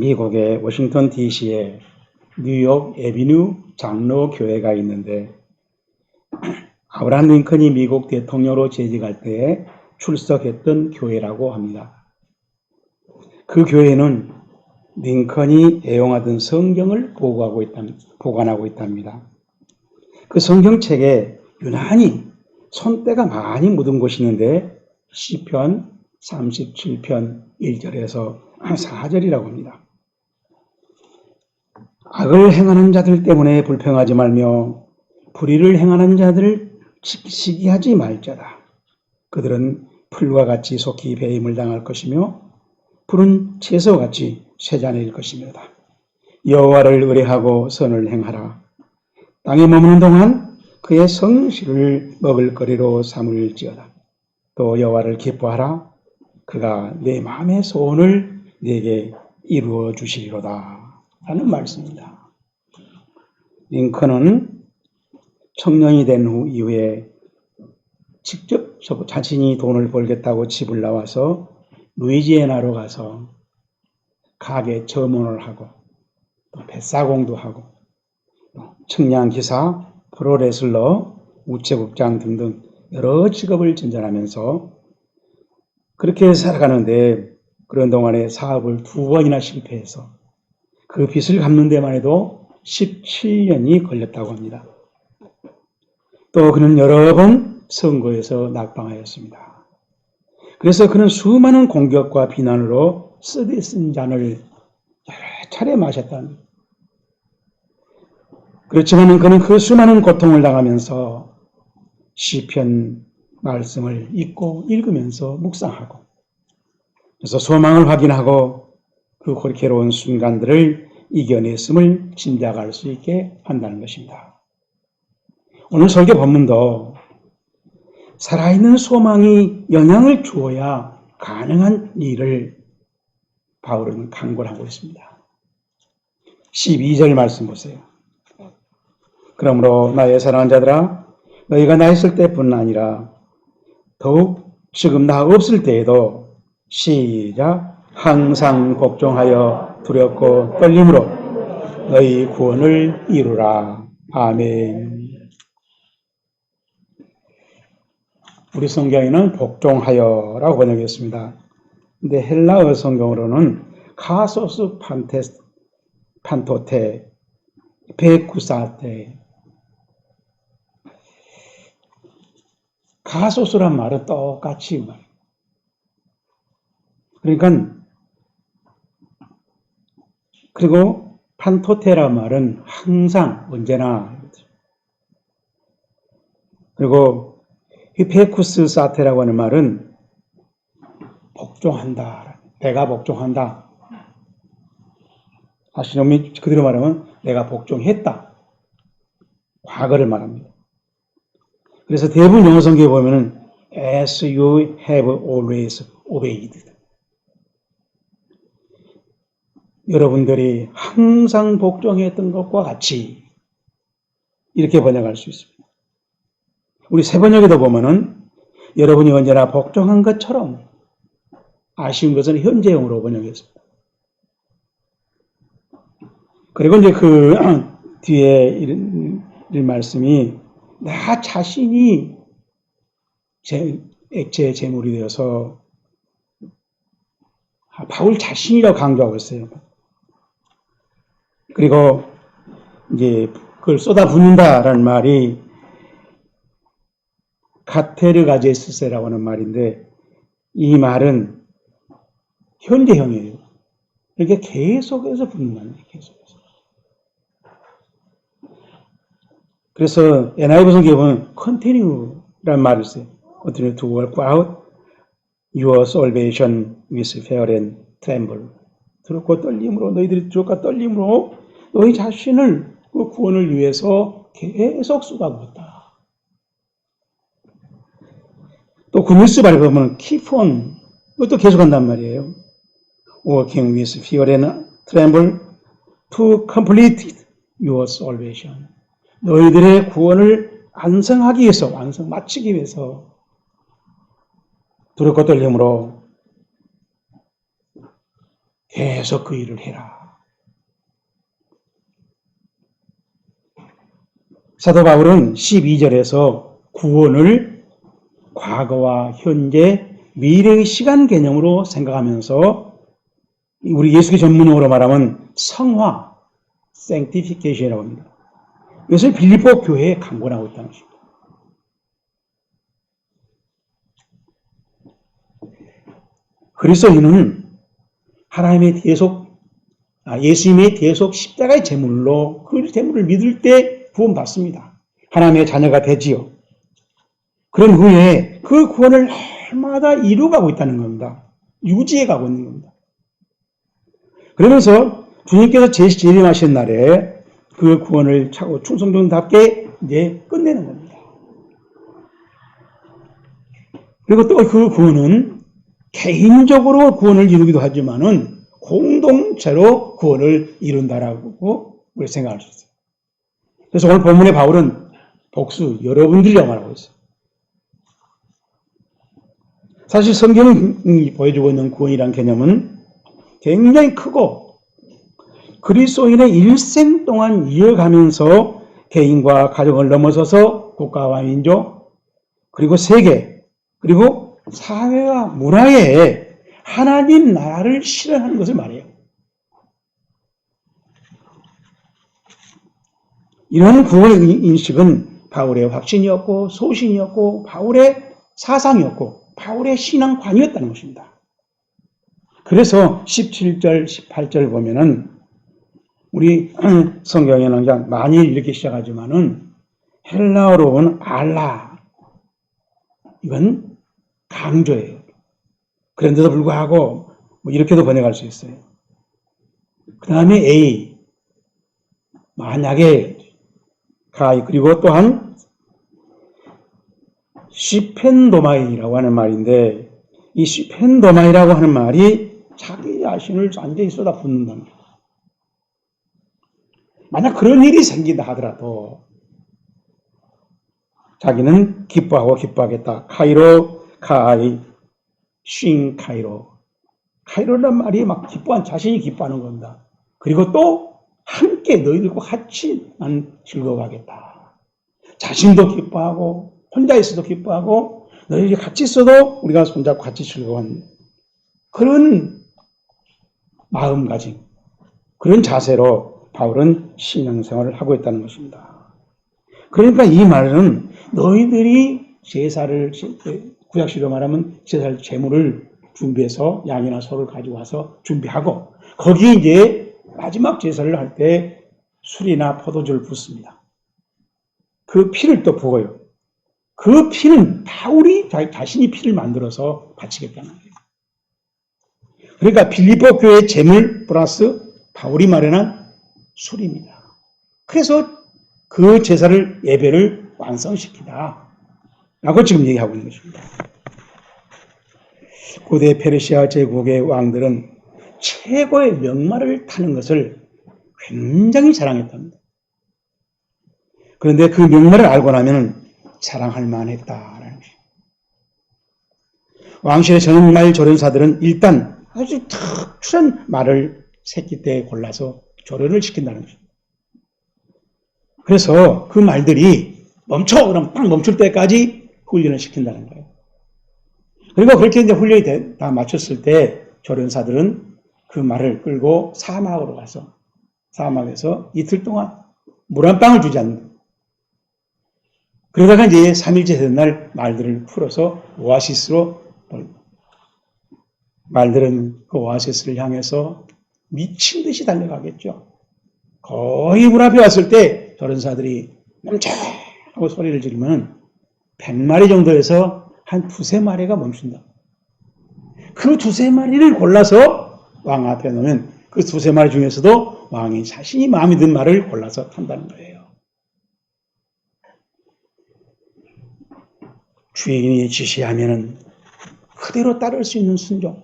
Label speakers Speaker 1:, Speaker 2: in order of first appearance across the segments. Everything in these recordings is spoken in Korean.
Speaker 1: 미국의 워싱턴 DC에 뉴욕 애비뉴 장로 교회가 있는데 아브라함 링컨이 미국 대통령으로 재직할 때에 출석했던 교회라고 합니다. 그 교회는 링컨이 애용하던 성경을 보관하고 있답니다. 그 성경책에 유난히 손때가 많이 묻은 곳이 있는데 시편 37편 1절에서 4절이라고 합니다. 악을 행하는 자들 때문에 불평하지 말며 불의를 행하는 자들을 시기하지 말자다. 그들은 풀과 같이 속히 배임을 당할 것이며 푸른 채소와 같이 쇠잔해질 것입니다. 여호와를 의뢰하고 선을 행하라. 땅에 머무는 동안 그의 성실을 먹을거리로 삼을지어다. 또 여호와를 기뻐하라. 그가 내 마음의 소원을 내게 이루어 주시리로다. 라는 말씀입니다. 링컨은 청년이 된 후 이후에 직접 자신이 돈을 벌겠다고 집을 나와서 루이지애나로 가서 가게 점원을 하고 또 뱃사공도 하고 청량기사, 프로레슬러, 우체국장 등등 여러 직업을 전전하면서 그렇게 살아가는데 그런 동안에 사업을 2번이나 실패해서 그 빚을 갚는 데만 해도 17년이 걸렸다고 합니다. 또 그는 여러 번 선거에서 낙방하였습니다. 그래서 그는 수많은 공격과 비난으로 쓰디 쓴 잔을 여러 차례 마셨다는. 그렇지만 그는 그 수많은 고통을 당하면서 시편 말씀을 읽으면서 묵상하고 그래서 소망을 확인하고 그 고리케로운 순간들을 이겨냈음을 짐작할 수 있게 한다는 것입니다. 오늘 설교 본문도 살아있는 소망이 영향을 주어야 가능한 일을 바울은 강구를 하고 있습니다. 12절 말씀 보세요. 그러므로 나의 사랑하는 자들아 너희가 나 있을 때뿐 아니라 더욱 지금 나 없을 때에도 시작 항상 복종하여 두렵고 떨림으로 너희 구원을 이루라. 아멘. 우리 성경에는 복종하여라고 번역했습니다. 근데 헬라어 성경으로는 카소스 판토테, 베쿠사테. 카소스란 말은 똑같이 말. 그러니까 그리고 판토테라 말은 항상 언제나 그리고 히페쿠스 사테라고 하는 말은 복종한다. 내가 복종한다. 사실 그대로 말하면 내가 복종했다. 과거를 말합니다. 그래서 대부분 영어 성경에 보면은 as you have always obeyed. 여러분들이 항상 복종했던 것과 같이 이렇게 번역할 수 있습니다. 우리 새 번역에도 보면은 여러분이 언제나 복종한 것처럼 아쉬운 것은 현재형으로 번역했습니다. 그리고 이제 그 뒤에 이런 말씀이 나 자신이 액체의 제물이 되어서 바울 자신이라고 강조하고 있어요. 그리고 이제 그걸 쏟아붓는다라는 말이 카테르가제스세라고 하는 말인데 이 말은 현재형이에요. 이렇게 계속해서 붓는 말이에요. 계속해서. 그래서 NIV 성경에 보면 continue라는 말을 써요. Continue to work out your salvation with fear and tremble. 두렵고 떨림으로 너희들이 두렵고 떨림으로 너희 자신을 그 구원을 위해서 계속 쏟아부었다. 또 그 뉴스 발에 보면 keep on 이것도 계속한단 말이에요. Working with fear and tremble to complete your salvation. 너희들의 구원을 완성하기 위해서, 마치기 위해서 두렵고 떨림으로 계속 그 일을 해라. 사도 바울은 12절에서 구원을 과거와 현재, 미래의 시간 개념으로 생각하면서 우리 예수의 전문용어로 말하면 성화, sanctification이라고 합니다. 이것을 빌립보 교회에 강권하고 있다는 것입니다. 그리스도인은 하나님의 예수님의 대속 십자가의 제물로 그 제물을 믿을 때 구원받습니다. 하나님의 자녀가 되지요. 그런 후에 그 구원을 날마다 이루어가고 있다는 겁니다. 유지해 가고 있는 겁니다. 그러면서 주님께서 재림하신 날에 그 구원을 차고 충성정답게 이제 끝내는 겁니다. 그리고 또 그 구원은 개인적으로 구원을 이루기도 하지만은 공동체로 구원을 이룬다라고 우리 생각할 수 있어요. 그래서 오늘 본문의 바울은 복수, 여러분들이라고 말하고 있어요. 사실 성경이 보여주고 있는 구원이라는 개념은 굉장히 크고 그리스도인의 일생 동안 이어가면서 개인과 가정을 넘어서서 국가와 민족, 그리고 세계, 그리고 사회와 문화에 하나님 나라를 실현하는 것을 말해요. 이런 구원의 인식은 바울의 확신이었고 소신이었고 바울의 사상이었고 바울의 신앙관이었다는 것입니다. 그래서 17절, 18절 보면은 우리 성경에는 그냥 많이 이렇게 시작하지만은 헬라어로는 알라, 이건 강조예요. 그런데도 불구하고 뭐 이렇게도 번역할 수 있어요. 그 다음에 A, 만약에 가이, 그리고 또한 시펜도마이라고 하는 말인데 이 시펜도마이라고 하는 말이 자기 자신을 완전히 쏟아붓는다는 거예요. 만약 그런 일이 생긴다 하더라도 자기는 기뻐하고 기뻐하겠다. 카이로, 카이, 쉰 카이로. 카이로란 말이 막 자신이 기뻐하는 겁니다. 그리고 또 함께 너희들과 같이 난 즐거워하겠다. 자신도 기뻐하고 혼자 있어도 기뻐하고 너희들이 같이 있어도 우리가 손잡고 같이 즐거워하는 그런 마음가짐, 그런 자세로 바울은 신앙생활을 하고 있다는 것입니다. 그러니까 이 말은 너희들이 제사를, 구약시로 말하면 제사를 제물을 준비해서 양이나 소를 가지고 와서 준비하고 거기에 이제 마지막 제사를 할 때 술이나 포도주를 붓습니다. 그 피를 또 부어요. 그 피는 바울이 자신이 피를 만들어서 바치겠다는 거예요. 그러니까 빌립보 교회의 제물 플러스 바울이 마련한 술입니다. 그래서 그 제사를 예배를 완성시키다 라고 지금 얘기하고 있는 것입니다. 고대 페르시아 제국의 왕들은 최고의 명마를 타는 것을 굉장히 자랑했답니다. 그런데 그 명마를 알고 나면 자랑할 만했다라는 것입니다. 왕실의 정말 조련사들은 일단 아주 특출한 말을 새끼 때 골라서 조련을 시킨다는 것입니다. 그래서 그 말들이 멈춰! 그럼 딱 멈출 때까지 훈련을 시킨다는 거예요. 그리고 그렇게 이제 훈련이 다 마쳤을 때 조련사들은 그 말을 끌고 사막으로 가서 사막에서 이틀 동안 물 한 방울 주지 않는다. 그러다가 이제 3일째 되는 날 말들을 풀어서 오아시스로 말들은 그 오아시스를 향해서 미친 듯이 달려가겠죠. 거의 문 앞에 왔을 때 조련사들이 멈춰! 하고 소리를 지르면 100마리 정도에서 한 두세 마리가 멈춘다. 그 두세 마리를 골라서 왕 앞에 놓으면 그 두세 마리 중에서도 왕이 자신이 마음에 든 말을 골라서 탄다는 거예요. 주인이 지시하면은 그대로 따를 수 있는 순종.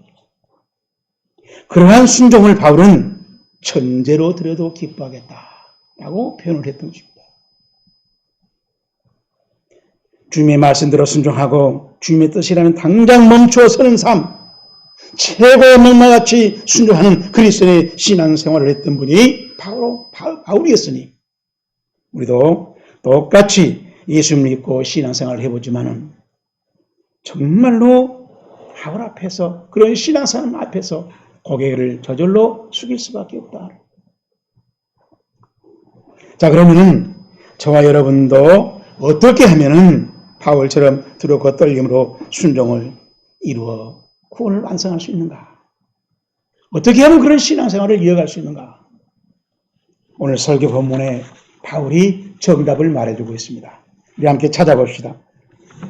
Speaker 1: 그러한 순종을 바울은 천재로 들여도 기뻐하겠다라고 표현을 했던 것입니다. 주님의 말씀대로 순종하고 주님의 뜻이라면 당장 멈춰 서는 삶, 최고의 명마같이 순종하는 그리스도의 신앙생활을 했던 분이 바울이었으니 우리도 똑같이 예수 믿고 신앙생활을 해보지만은 정말로 하울 앞에서 그런 신앙생활 앞에서 고개를 저절로 숙일 수밖에 없다. 자, 그러면은 저와 여러분도 어떻게 하면은 바울처럼 두렵고 떨림으로 순종을 이루어 구원을 완성할 수 있는가? 어떻게 하면 그런 신앙생활을 이어갈 수 있는가? 오늘 설교 본문에 바울이 정답을 말해주고 있습니다. 우리 함께 찾아봅시다.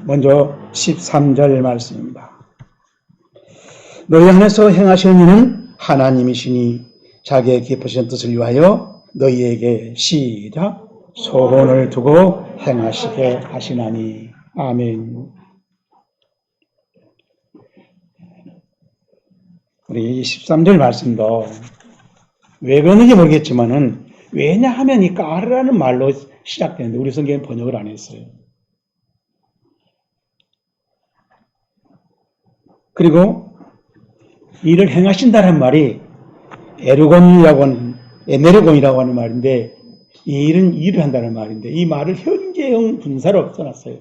Speaker 1: 먼저 13절 말씀입니다. 너희 안에서 행하시는 이는 하나님이시니 자기의 깊으신 뜻을 위하여 너희에게 시작 소원을 두고 행하시게 하시나니. 아멘. 우리 13절 말씀도 왜 그러는지 모르겠지만은 왜냐하면 이 까르라는 말로 시작되는데 우리 성경은 번역을 안 했어요. 그리고 일을 행하신다는 말이 에네르곤이라고 하는 말인데 이 일은 일을 한다는 말인데 이 말을 현재형 분사로 써놨어요.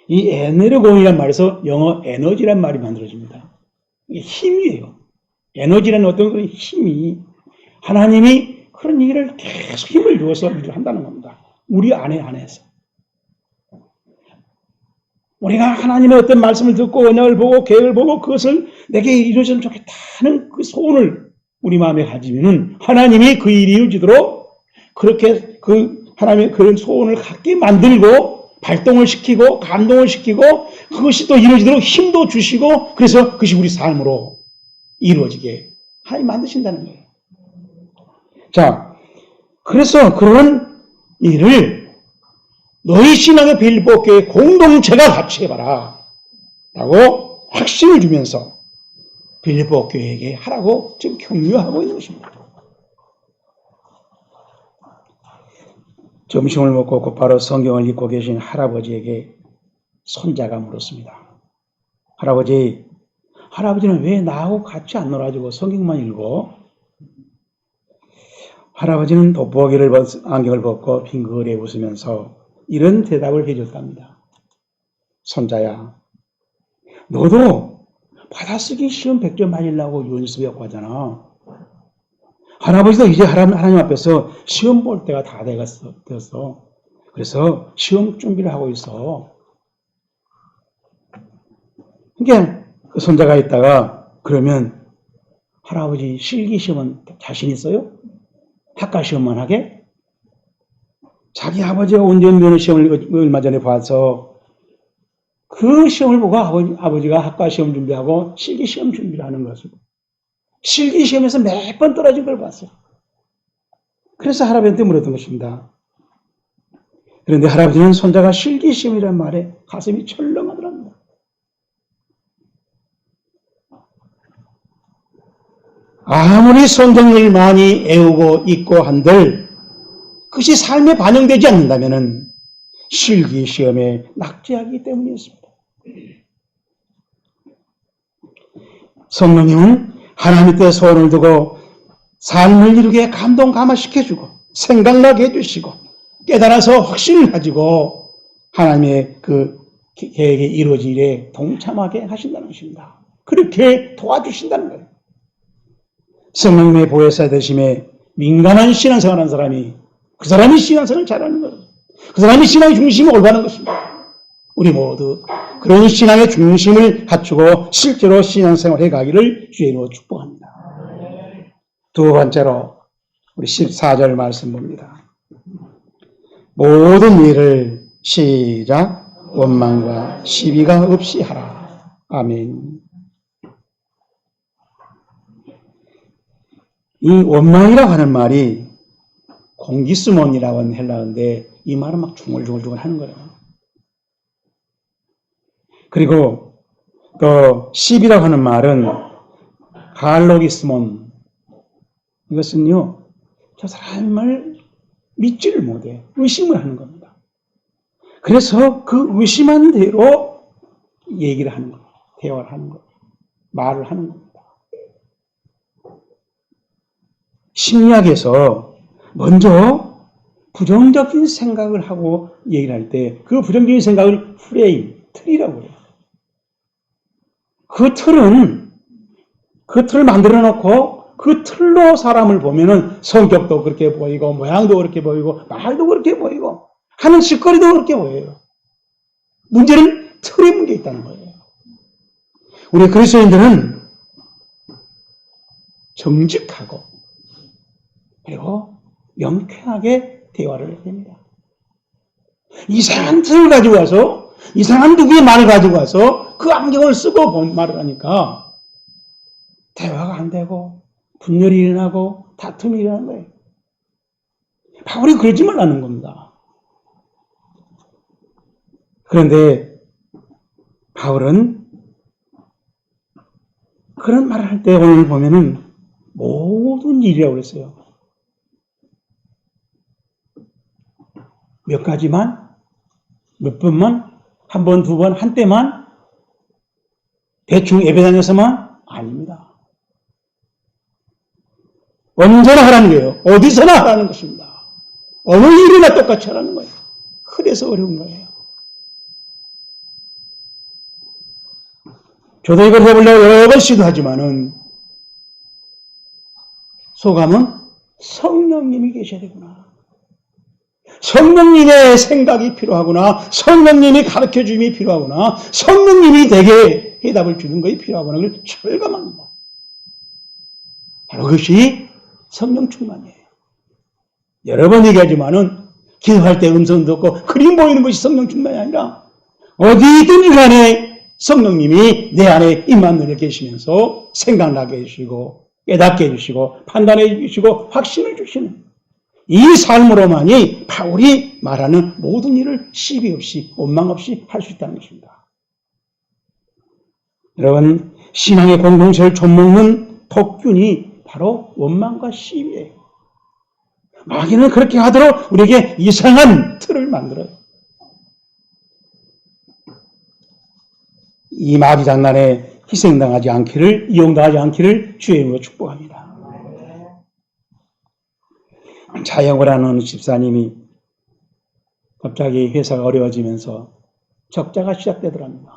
Speaker 1: 이 에네르곤이라는 말에서 영어 에너지란 말이 만들어집니다. 이게 힘이에요. 에너지라는 어떤 그런 힘이 하나님이 그런 일을 계속 힘을 주어서 일을 한다는 겁니다. 우리 안에서. 우리가 하나님의 어떤 말씀을 듣고 언약을 보고 계획을 보고 그것을 내게 이루어졌으면 좋겠다는 그 소원을 우리 마음에 가지면은 하나님이 그 일이 이루어지도록 그렇게 그 하나님의 그런 소원을 갖게 만들고 발동을 시키고 감동을 시키고 그것이 또 이루어지도록 힘도 주시고 그래서 그것이 우리 삶으로 이루어지게 하나님 만드신다는 거예요. 자, 그래서 그런 일을 너희 신앙의 빌립보 교회 공동체가 같이 해봐라 라고 확신을 주면서 빌립보 교회에게 하라고 지금 격려하고 있는 것입니다. 점심을 먹고 곧바로 성경을 읽고 계신 할아버지에게 손자가 물었습니다. 할아버지는 왜 나하고 같이 안 놀아주고 성경만 읽어? 할아버지는 돋보기를 안경을 벗고 빙그레 웃으면서 이런 대답을 해줬답니다. 손자야, 너도 받아쓰기 시험 100점 맞으려고 연습하고 하잖아. 할아버지도 이제 하나님 앞에서 시험 볼 때가 다 되었어. 그래서 시험 준비를 하고 있어. 그러니까 그 손자가 있다가 그러면 할아버지 실기 시험은 자신 있어요? 학과 시험만 하게? 자기 아버지가 운전면허 시험을 얼마 전에 봐서 그 시험을 보고 아버지가 학과 시험 준비하고 실기 시험 준비를 하는 것을 실기 시험에서 몇 번 떨어진 걸 봤어요. 그래서 할아버지한테 물었던 것입니다. 그런데 할아버지는 손자가 실기 시험이라는 말에 가슴이 철렁하더랍니다. 아무리 성경을 많이 애우고 읽고 한들 그것이 삶에 반영되지 않는다면 실기 시험에 낙제하기 때문이었습니다. 성령님은 하나님 께 소원을 두고 삶을 이루게 감동감화시켜주고 생각나게 해주시고 깨달아서 확신을 가지고 하나님의 그 계획이 이루어질 일에 동참하게 하신다는 것입니다. 그렇게 도와주신다는 거예요. 성령님의 보혜사 되심에 민감한 신앙생활하는 사람이 그 사람이 신앙생활을 잘하는 거예요. 그 사람이 신앙의 중심이 올바른 것입니다. 우리 모두 그런 신앙의 중심을 갖추고 실제로 신앙생활 해가기를 주의로 축복합니다. 두 번째로 우리 14절 말씀 봅니다. 모든 일을 시작 원망과 시비가 없이 하라. 아멘. 이 원망이라고 하는 말이 공기스몬이라고 하는 헬라어인데 이 말은 막 중얼중얼 하는 거예요. 그리고 또 시비라고 하는 말은 갈로기스몬, 이것은요 저 사람을 믿지를 못해 의심을 하는 겁니다. 그래서 그 의심한 대로 얘기를 하는 겁니다. 대화를 하는 겁니다. 말을 하는 겁니다. 심리학에서 먼저 부정적인 생각을 하고 얘기를 할 때 그 부정적인 생각을 프레임, 틀이라고 해요. 그 틀을 만들어 놓고 그 틀로 사람을 보면은 성격도 그렇게 보이고 모양도 그렇게 보이고 말도 그렇게 보이고 하는 짓거리도 그렇게 보여요. 문제는 틀에 문제 있다는 거예요. 우리 그리스도인들은 정직하고 그리고 명쾌하게 대화를 해야 됩니다. 이상한 틀을 가지고 와서 이상한 누구의 말을 가지고 와서 그 안경을 쓰고 본 말을 하니까 대화가 안 되고 분열이 일어나고 다툼이 일어나는 거예요. 바울이 그러지 말라는 겁니다. 그런데 바울은 그런 말을 할 때 오늘 보면은 모든 일이라고 그랬어요. 몇 가지만, 몇 번만, 한 번, 두 번, 한때만, 대충 예배 다녀서만 아닙니다. 언제나 하라는 거예요. 어디서나 하라는 것입니다. 어느 일이나 똑같이 하라는 거예요. 그래서 어려운 거예요. 저도 이걸 해보려고 여러 번 시도하지만은 소감은 성령님이 계셔야 되구나. 성령님의 생각이 필요하구나. 성령님이 가르쳐줌이 필요하구나. 성령님이 되게 해답을 주는 것이 필요하구나. 그걸 철감합니다. 바로 그것이 성령 충만이에요. 여러 번 얘기하지만은 기도할 때 음성 듣고 그림 보이는 것이 성령 충만이 아니라 어디든지 간에 성령님이 내 안에 임하는 계시면서 생각나게 해주시고 깨닫게 해주시고 판단해 주시고 확신을 주시는 이 삶으로만이 바울이 말하는 모든 일을 시비 없이 원망 없이 할 수 있다는 것입니다. 여러분, 신앙의 공동체를 좀먹는 독균이 바로 원망과 시비예요. 마귀는 그렇게 하도록 우리에게 이상한 틀을 만들어요. 이 마귀 장난에 희생당하지 않기를, 이용당하지 않기를 주의 이름으로 축복합니다. 자영을 하는 집사님이 갑자기 회사가 어려워지면서 적자가 시작되더랍니다.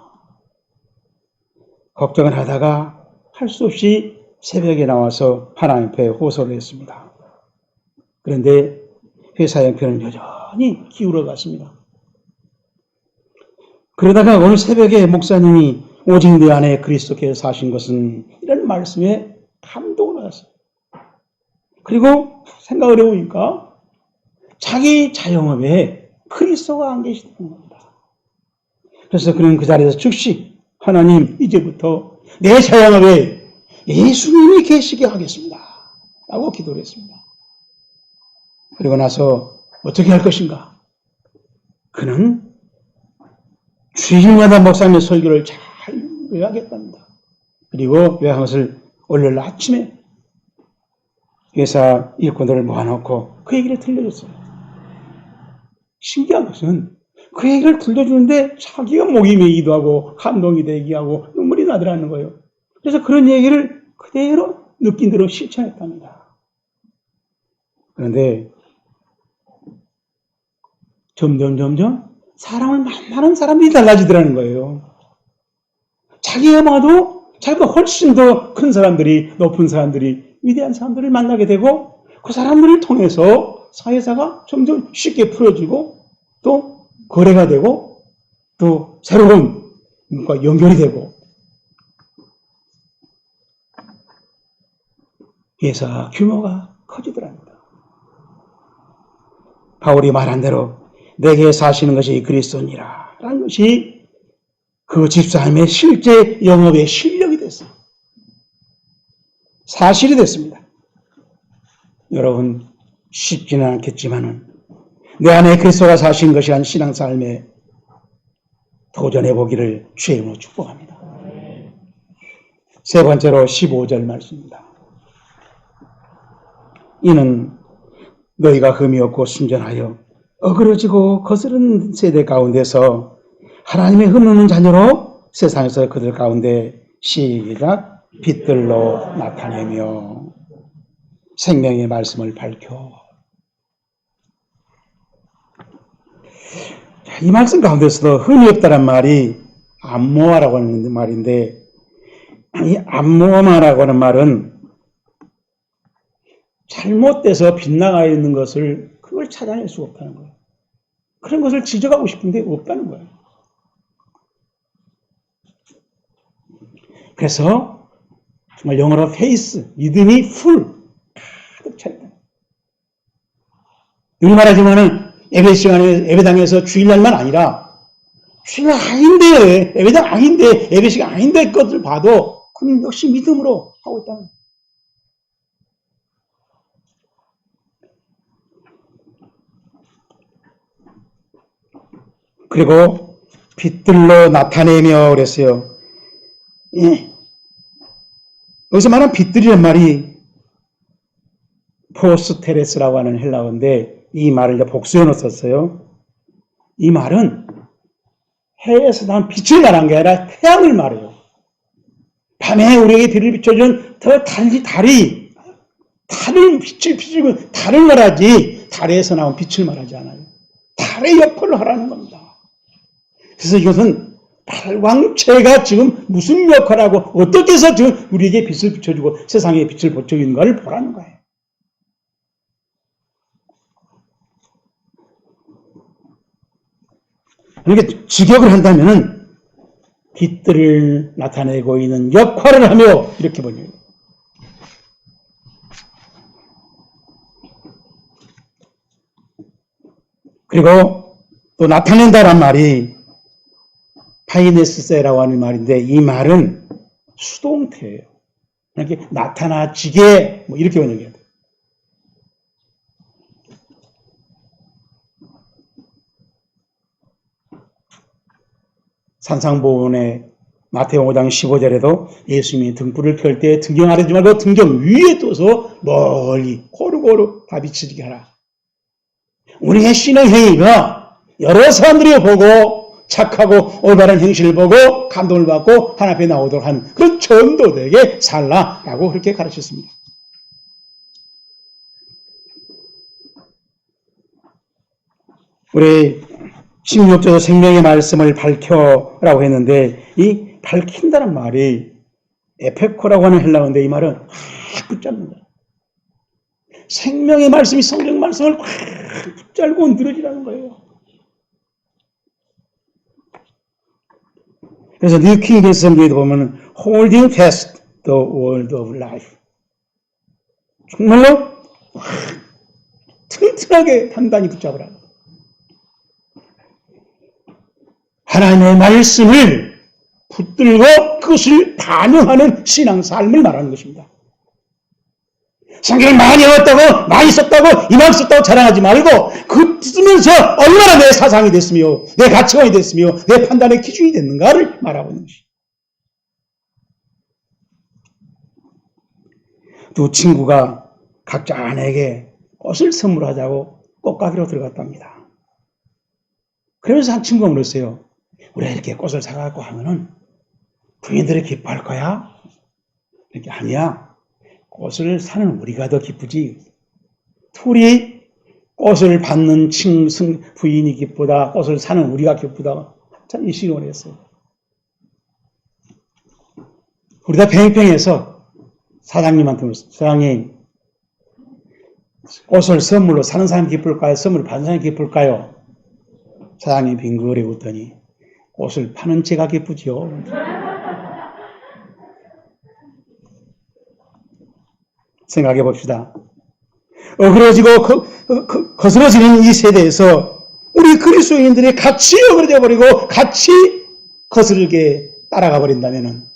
Speaker 1: 걱정을 하다가 할 수 없이 새벽에 나와서 하나님 앞에 호소를 했습니다. 그런데 회사 형편은 여전히 기울어 갔습니다. 그러다가 오늘 새벽에 목사님이 오직 내 안에 그리스도께서 사신 것은 이런 말씀에 감동을 받았어요. 그리고 생각을 해보니까 자기 자영업에 그리스도가 안 계시다는 겁니다. 그래서 그는 그 자리에서 즉시 하나님 이제부터 내 자영업에 예수님이 계시게 하겠습니다. 라고 기도를 했습니다. 그리고 나서 어떻게 할 것인가? 그는 주일마다 목사님의 설교를 잘 요약했답니다. 그리고 요약한 것을 월요일 아침에 회사 일꾼들을 모아놓고 그 얘기를 들려줬어요. 신기한 것은 그 얘기를 들려주는데 자기가 목이 메이기도 하고 감동이 되기도 하고 눈물이 나더라는 거예요. 그래서 그런 얘기를 그대로 느낀 대로 실천했답니다. 그런데 점점 사람을 만나는 사람들이 달라지더라는 거예요. 자기가 봐도 자기가 훨씬 더 큰 사람들이, 높은 사람들이, 위대한 사람들을 만나게 되고 그 사람들을 통해서 사회사가 점점 쉽게 풀어지고 또 거래가 되고 또 새로운 연결이 되고 회사 규모가 커지더랍니다. 바울이 말한 대로 내게 사시는 것이 그리스도니라 라는 것이 그 집사님의 실제 영업의 실력이 됐어요. 사실이 됐습니다. 여러분 쉽지는 않겠지만은 내 안에 그리스도가 사신 것이란 신앙삶에 도전해 보기를 주의 이름으로 축복합니다. 세 번째로 15절 말씀입니다. 이는 너희가 흠이 없고 순전하여 어그러지고 거스른 세대 가운데서 하나님의 흠없는 자녀로 세상에서 그들 가운데 시작 빛들로 나타내며 생명의 말씀을 밝혀. 이 말씀 가운데서도 흔히 없다란 말이 암모아라고 하는 말인데, 이 암모아라고 하는 말은 잘못돼서 빗나가 있는 것을 그걸 찾아낼 수가 없다는 거예요. 그런 것을 지적하고 싶은데 없다는 거예요. 그래서 정말 영어로 페이스, 믿음이 풀 가득 차 있다. 늘 말하지만은 예배 시간에 예배당에서 주일날만 아니라 주일날 아닌데 예배당 아닌데 예배 시간 아닌데 것을 봐도 그는 역시 믿음으로 하고 있다는 거예요. 그리고 빛들로 나타내며 그랬어요. 예. 여기서 말하는 빛들이란 말이 포스테레스라고 하는 헬라어인데 이 말을 이제 복수해서 썼어요. 이 말은 해에서 난 빛을 말한 게 아니라 태양을 말해요. 밤에 우리에게 빛을 비춰주는 달을 빛을 비추고 달을 말하지 달에서 나온 빛을 말하지 않아요. 달의 역할을 하라는 겁니다. 그래서 이것은 달광체가 지금 무슨 역할을 하고 어떻게 해서 지금 우리에게 빛을 비춰주고 세상에 빛을 비춰주는가를 보라는 거예요. 그러니까 직역을 한다면은 빛들을 나타내고 있는 역할을 하며 이렇게 보여요. 그리고 또 나타낸다란 말이 파이네스세라고 하는 말인데 이 말은 수동태예요. 이렇게 나타나지게 뭐 이렇게 번역해야 돼요. 산상보훈의 마태복음 5장 15절에도 예수님이 등불을 켤 때 등경 아래 두지 말고 등경 위에 둬서 멀리 고루고루 다 비춰지게 하라. 우리의 신앙 행위가 여러 사람들이 보고 착하고 올바른 행실을 보고 감동을 받고 하나님 앞에 나오도록 하는 그런 전도되게 살라라고 그렇게 가르쳤습니다. 우리 16절 생명의 말씀을 밝혀라고 했는데 이 밝힌다는 말이 에페코라고 하는 헬라어인데 이 말은 확 붙잡는다. 생명의 말씀이 성경 말씀을 확 붙잡고 늘어지라는 거예요. 그래서 뉴 킹 제임스 성경에도 보면 holding fast the word of life. 정말로 튼튼하게 단단히 붙잡으라. 하나님의 말씀을 붙들고 그것을 반영하는 신앙 삶을 말하는 것입니다. 성경을 많이 읽었다고 많이 썼다고 이만 썼다고 자랑하지 말고 그 쓰면서 얼마나 내 사상이 됐으며 내 가치관이 됐으며 내 판단의 기준이 됐는가를 말하고 있는 것입니다. 두 친구가 각자 아내에게 꽃을 선물하자고 꽃가게로 들어갔답니다. 그러면서 한 친구가 물었어요. 우리가 이렇게 꽃을 사갖고 하면은 부인들이 기뻐할 거야? 이렇게 아니야. 꽃을 사는 우리가 더 기쁘지. 둘이 꽃을 받는 부인이 기쁘다. 꽃을 사는 우리가 기쁘다. 참 이 시간을 했어요. 우리 다 팽팽해서 사장님한테 물었어요. 사장님, 꽃을 선물로 사는 사람이 기쁠까요? 선물을 받는 사람이 기쁠까요? 사장님이 빙그레 웃더니 꽃을 파는 제가 기쁘지요. 생각해 봅시다. 어그러지고 거스러지는 이 세대에서 우리 그리스도인들이 같이 어그러져 버리고 같이 거스르게 따라가 버린다면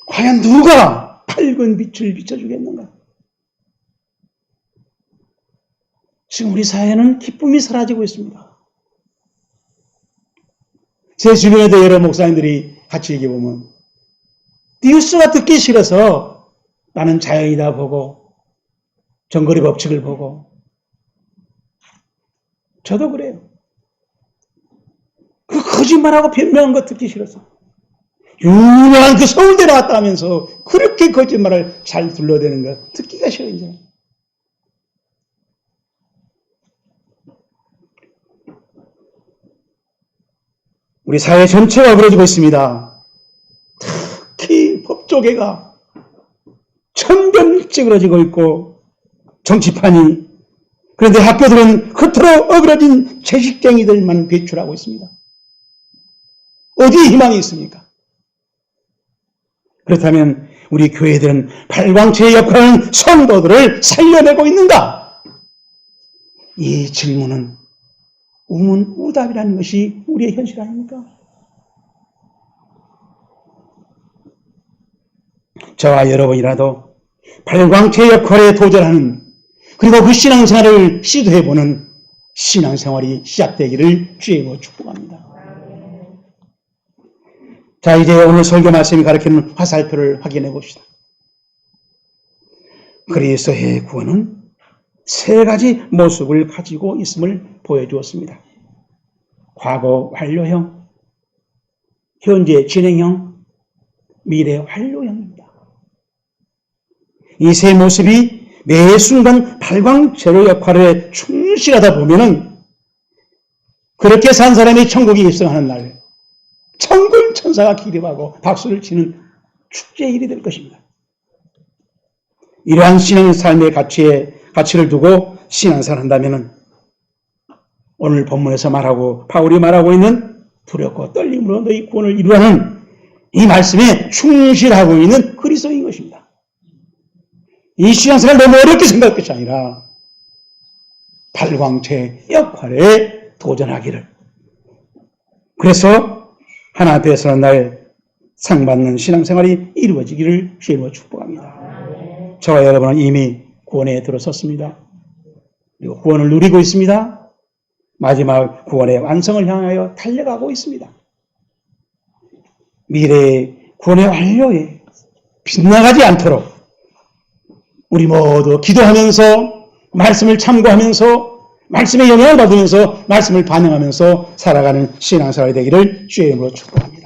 Speaker 1: 과연 누가 밝은 빛을 비춰주겠는가? 지금 우리 사회는 기쁨이 사라지고 있습니다. 제 주변에도 여러 목사님들이 같이 얘기해보면 뉴스가 듣기 싫어서 나는 자연이다 보고 정거리 법칙을 보고 저도 그래요. 그 거짓말하고 변명한 거 듣기 싫어서 유명한 그 서울대 나왔다 하면서 그렇게 거짓말을 잘 둘러대는 거 듣기가 싫어 이제. 우리 사회 전체가 어그러지고 있습니다. 특히 법조계가 천변 찌그러지고 있고 정치판이, 그런데 학교들은 겉으로 어그러진 채식쟁이들만 배출하고 있습니다. 어디에 희망이 있습니까? 그렇다면 우리 교회들은 발광체의 역할을 성도들을 살려내고 있는가? 이 질문은 우문우답이라는 것이 우리의 현실 아닙니까? 저와 여러분이라도 발광체 역할에 도전하는, 그리고 그 신앙생활을 시도해보는 신앙생활이 시작되기를 주의 축복합니다. 자, 이제 오늘 설교 말씀이 가르치는 화살표를 확인해 봅시다. 그리스도의 구원은 세 가지 모습을 가지고 있음을 보여주었습니다. 과거 완료형, 현재 진행형, 미래 완료형입니다. 이 세 모습이 매 순간 발광체로 역할에 충실하다 보면은, 그렇게 산 사람이 천국에 입성하는 날 천군 천사가 기립하고 박수를 치는 축제일이 될 것입니다. 이러한 신앙 삶의 가치를 두고 신앙생활을 한다면 오늘 본문에서 말하고 바울이 말하고 있는 두렵고 떨림으로 너희 구원을 이루라는 이 말씀에 충실하고 있는 그리스도인 것입니다. 이 신앙생활을 너무 어렵게 생각할 것이 아니라 발광체 역할에 도전하기를, 그래서 하나 앞에서는 날 상받는 신앙생활이 이루어지기를 주님으로 축복합니다. 저와 여러분은 이미 구원에 들어섰습니다. 그리고 구원을 누리고 있습니다. 마지막 구원의 완성을 향하여 달려가고 있습니다. 미래의 구원의 완료에 빗나가지 않도록 우리 모두 기도하면서, 말씀을 참고하면서, 말씀의 영향을 받으면서, 말씀을 반영하면서 살아가는 신앙생활이 되기를 주의 이름으로 축복합니다.